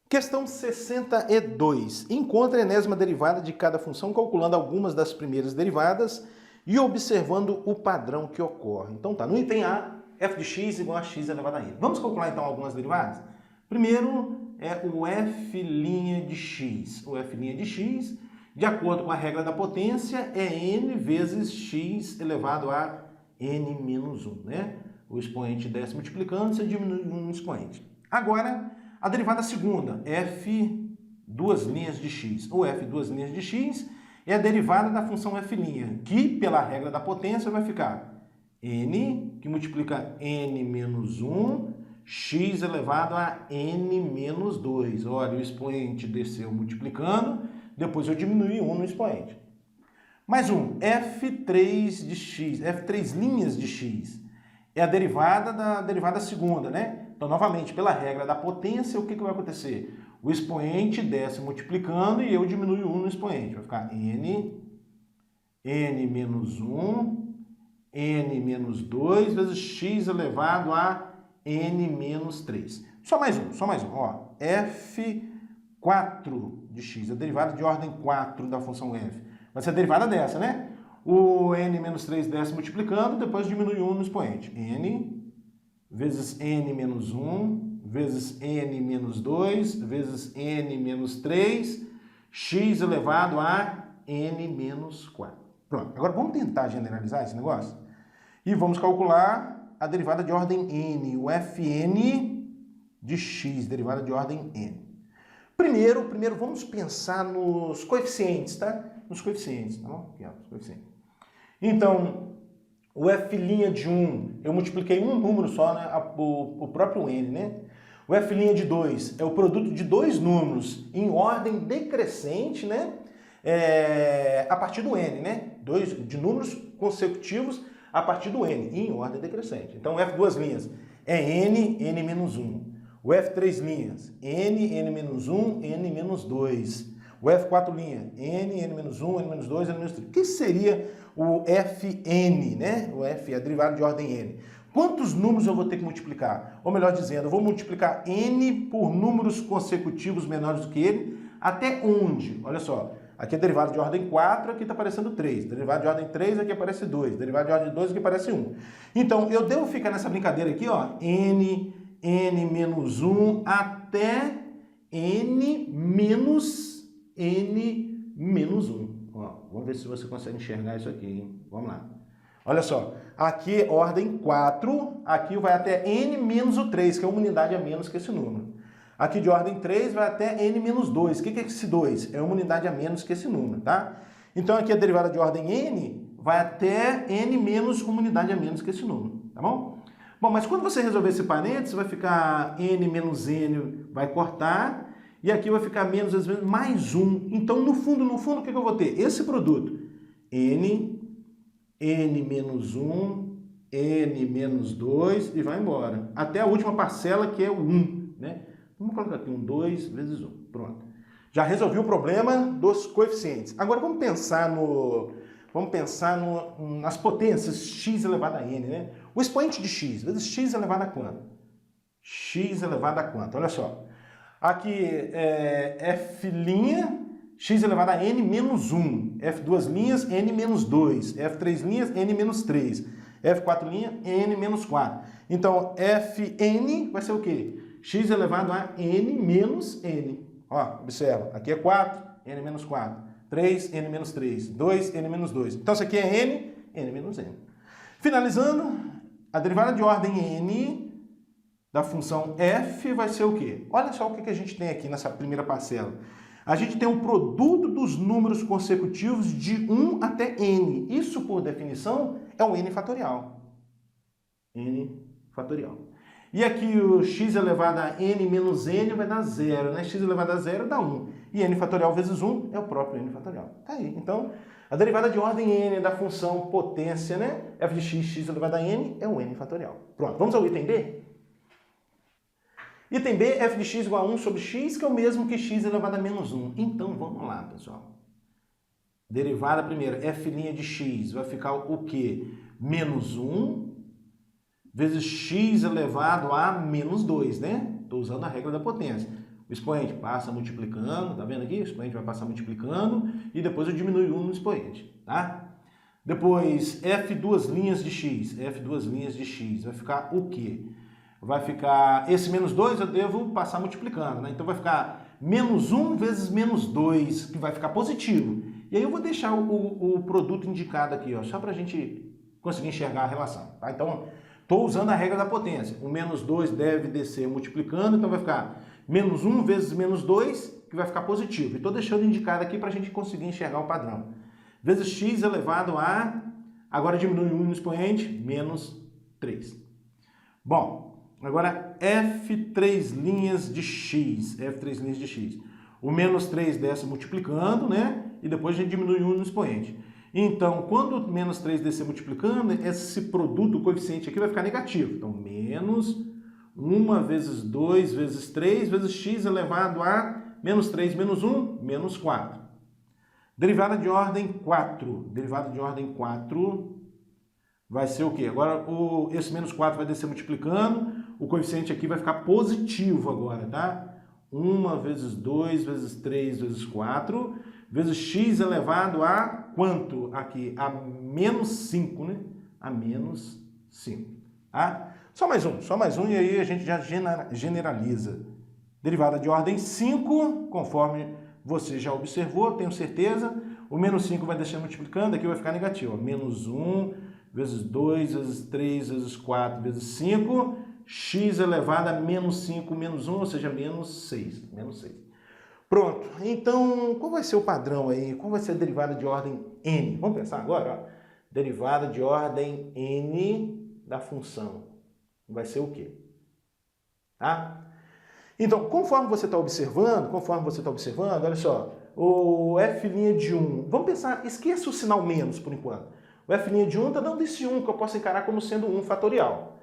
Questão 62. Encontre a enésima derivada de cada função calculando algumas das primeiras derivadas e observando o padrão que ocorre. Então tá, no item A, f de x igual a x elevado a n. Vamos calcular então algumas derivadas? Primeiro é o f' de x. O f' de x, de acordo com a regra da potência, é n vezes x elevado a n menos 1, né? O expoente desce multiplicando, você diminui um expoente. Agora, a derivada segunda, f duas linhas de x. O f duas linhas de x é a derivada da função f', que pela regra da potência vai ficar n, que multiplica n menos 1, x elevado a n menos 2. Olha, o expoente desceu multiplicando, depois eu diminui 1 no expoente. Mais um, f3 de x, f3 linhas de x. É a derivada da derivada segunda, né? Então, novamente, pela regra da potência, o que vai acontecer? O expoente desce multiplicando e eu diminuo 1 no expoente. Vai ficar n menos 1, n menos 2 vezes x elevado a n menos 3. Só mais um. Ó, f4 de x, a derivada de ordem 4 da função f. Vai ser a derivada dessa, né? O n menos 3 desce multiplicando, depois diminui 1 no expoente. N vezes n menos 1, vezes n menos 2, vezes n menos 3, x elevado a n menos 4. Pronto, agora vamos tentar generalizar esse negócio? E vamos calcular a derivada de ordem n, o fn de x, derivada de ordem n. Primeiro vamos pensar nos coeficientes, tá? Nos coeficientes, tá bom? Aqui, ó, os coeficientes. Então, o f' de 1, eu multipliquei um número só, né? O próprio n, né? O f' de 2 é o produto de dois números em ordem decrescente, né? A partir do n, né? De números consecutivos a partir do n, em ordem decrescente. Então, o f duas linhas é n menos 1. O f3 linhas, n menos 1, n menos 2. O f4 linha, n menos 1, n menos 2, n menos 3. O que seria o fn, né? O f é a derivada de ordem n. Quantos números eu vou ter que multiplicar? Ou melhor dizendo, eu vou multiplicar n por números consecutivos menores do que ele, até onde? Olha só, aqui é derivada de ordem 4, aqui está aparecendo 3. Derivada de ordem 3, aqui aparece 2. Derivada de ordem 2, aqui aparece 1. Então, eu devo ficar nessa brincadeira aqui, ó, n menos 1 até n menos 1. Ó, vamos ver se você consegue enxergar isso aqui, hein? Vamos lá. Olha só, aqui é ordem 4, aqui vai até n menos o 3, que é uma unidade a menos que esse número. Aqui de ordem 3 vai até n menos 2. O que é esse 2? É uma unidade a menos que esse número, tá? Então aqui a derivada de ordem n vai até n menos uma unidade a menos que esse número, tá bom? Bom, mas quando você resolver esse parênteses, vai ficar n menos n, vai cortar, e aqui vai ficar menos vezes menos, mais 1. Então, no fundo, o que eu vou ter? Esse produto, n menos 1, n menos 2, e vai embora. Até a última parcela, que é o 1, né? Vamos colocar aqui um 2 vezes 1, pronto. Já resolvi o problema dos coeficientes. Agora, vamos pensar nas potências x elevado a n, né? O expoente de x, vezes x elevado a quanto? X elevado a quanto? Olha só. Aqui é f', x elevado a n menos 1. F duas linhas, n menos 2. F3 linhas, n menos 3. F4 linha, n menos 4. Então, fn vai ser o quê? X elevado a n menos n. Ó, observa. Aqui é 4, n menos 4. 3, n menos 3. 2, n menos 2. Então, isso aqui é n menos n. Finalizando, a derivada de ordem n da função f vai ser o quê? Olha só o que a gente tem aqui nessa primeira parcela. A gente tem o produto dos números consecutivos de 1 até n. Isso, por definição, é o n fatorial. N fatorial. E aqui o x elevado a n menos n vai dar 0, né? X elevado a 0 dá 1. E n fatorial vezes 1 é o próprio n fatorial. Tá aí. Então, a derivada de ordem n da função potência, né? f de x elevado a n é o n fatorial. Pronto, vamos ao item B? Item B, f de x igual a 1 sobre x, que é o mesmo que x elevado a menos 1. Então, vamos lá, pessoal. Derivada primeira, f' de x vai ficar o quê? Menos 1 vezes x elevado a menos 2, né? Estou usando a regra da potência. O expoente passa multiplicando, tá vendo aqui? O expoente vai passar multiplicando e depois eu diminuo 1 no expoente, tá? Depois, f duas linhas de x, vai ficar o quê? Vai ficar, esse menos 2 eu devo passar multiplicando, né? Então vai ficar menos 1 vezes menos 2, que vai ficar positivo. E aí eu vou deixar o produto indicado aqui, ó, só para a gente conseguir enxergar a relação, tá? Então, estou usando a regra da potência. O menos 2 deve descer multiplicando, então vai ficar menos 1 vezes menos 2, que vai ficar positivo. E estou deixando indicado aqui para a gente conseguir enxergar o padrão. Vezes x elevado a, agora diminui 1 no expoente, menos 3. Bom, agora f3 linhas de x, O menos 3 desce multiplicando, né? E depois a gente diminui 1 no expoente. Então, quando o menos 3 descer multiplicando, esse produto, o coeficiente aqui vai ficar negativo. Então, menos 1 vezes 2 vezes 3 vezes x elevado a menos 3 menos 1, menos 4. Derivada de ordem 4. Derivada de ordem 4 vai ser o quê? Agora, esse menos 4 vai descer multiplicando, o coeficiente aqui vai ficar positivo agora, tá? 1 vezes 2 vezes 3 vezes 4, vezes x elevado a quanto aqui? A menos 5, né? A menos 5, tá? Só mais um, e aí a gente já generaliza. Derivada de ordem 5, conforme você já observou, tenho certeza, o menos 5 vai descer multiplicando, aqui vai ficar negativo. Ó. Menos 1 vezes 2 vezes 3 vezes 4 vezes 5, x elevado a menos 5 menos 1, ou seja, menos 6. Pronto, então qual vai ser o padrão aí? Qual vai ser a derivada de ordem n? Vamos pensar agora, ó. Derivada de ordem n da função. Vai ser o quê? Tá? Então, conforme você está observando, olha só, o f' de 1, vamos pensar, esqueça o sinal menos por enquanto. O f' de 1 está dando esse 1, que eu posso encarar como sendo 1 fatorial.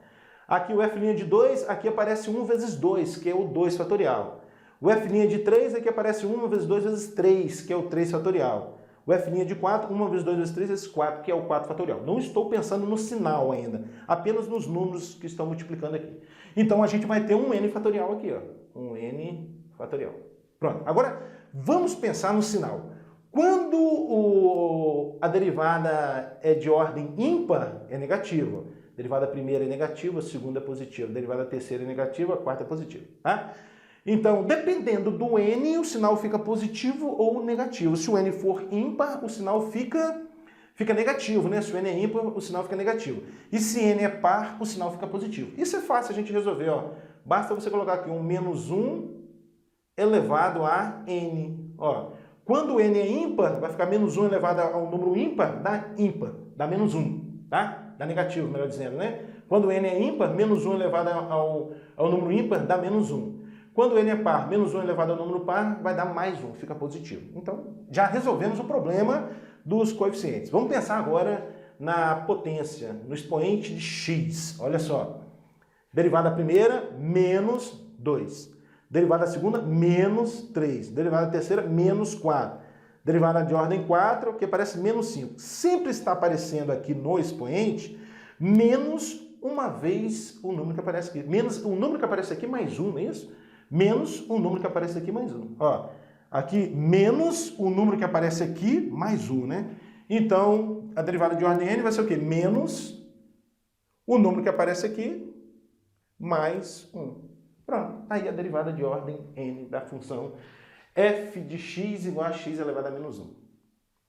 Aqui o f' de 2, aqui aparece 1 vezes 2, que é o 2 fatorial. O f' de 3, aqui aparece 1 vezes 2 vezes 3, que é o 3 fatorial. O f' de 4, 1 vezes 2 vezes 3 vezes 4, que é o 4 fatorial. Não estou pensando no sinal ainda, apenas nos números que estão multiplicando aqui. Então, a gente vai ter um n fatorial aqui, ó. Um n fatorial. Pronto. Agora, vamos pensar no sinal. Quando a derivada é de ordem ímpar, é negativa. A derivada primeira é negativa, a segunda é positiva. A derivada terceira é negativa, a quarta é positiva. Tá? Então, dependendo do n, o sinal fica positivo ou negativo. Se o n for ímpar, o sinal fica negativo, né? Se o n é ímpar, o sinal fica negativo. E se n é par, o sinal fica positivo. Isso é fácil a gente resolver, ó. Basta você colocar aqui um menos 1 elevado a n. Ó, quando n é ímpar, vai ficar menos 1 elevado ao número ímpar, dá menos 1, tá? Dá negativo, melhor dizendo, né? Quando n é ímpar, menos 1 elevado ao número ímpar dá menos 1. Quando n é par, menos 1 elevado ao número par, vai dar mais 1, fica positivo. Então, já resolvemos o problema dos coeficientes. Vamos pensar agora na potência, no expoente de x. Olha só. Derivada primeira, menos 2. Derivada segunda, menos 3. Derivada terceira, menos 4. Derivada de ordem 4, que aparece menos 5. Sempre está aparecendo aqui no expoente, menos uma vez o número que aparece aqui. Menos o número que aparece aqui mais 1, não é isso? Menos o número que aparece aqui mais 1. Ó, aqui, menos o número que aparece aqui mais 1, né? Então, a derivada de ordem n vai ser o quê? Menos o número que aparece aqui mais 1. Pronto, aí a derivada de ordem n da função f de x igual a x elevado a menos 1.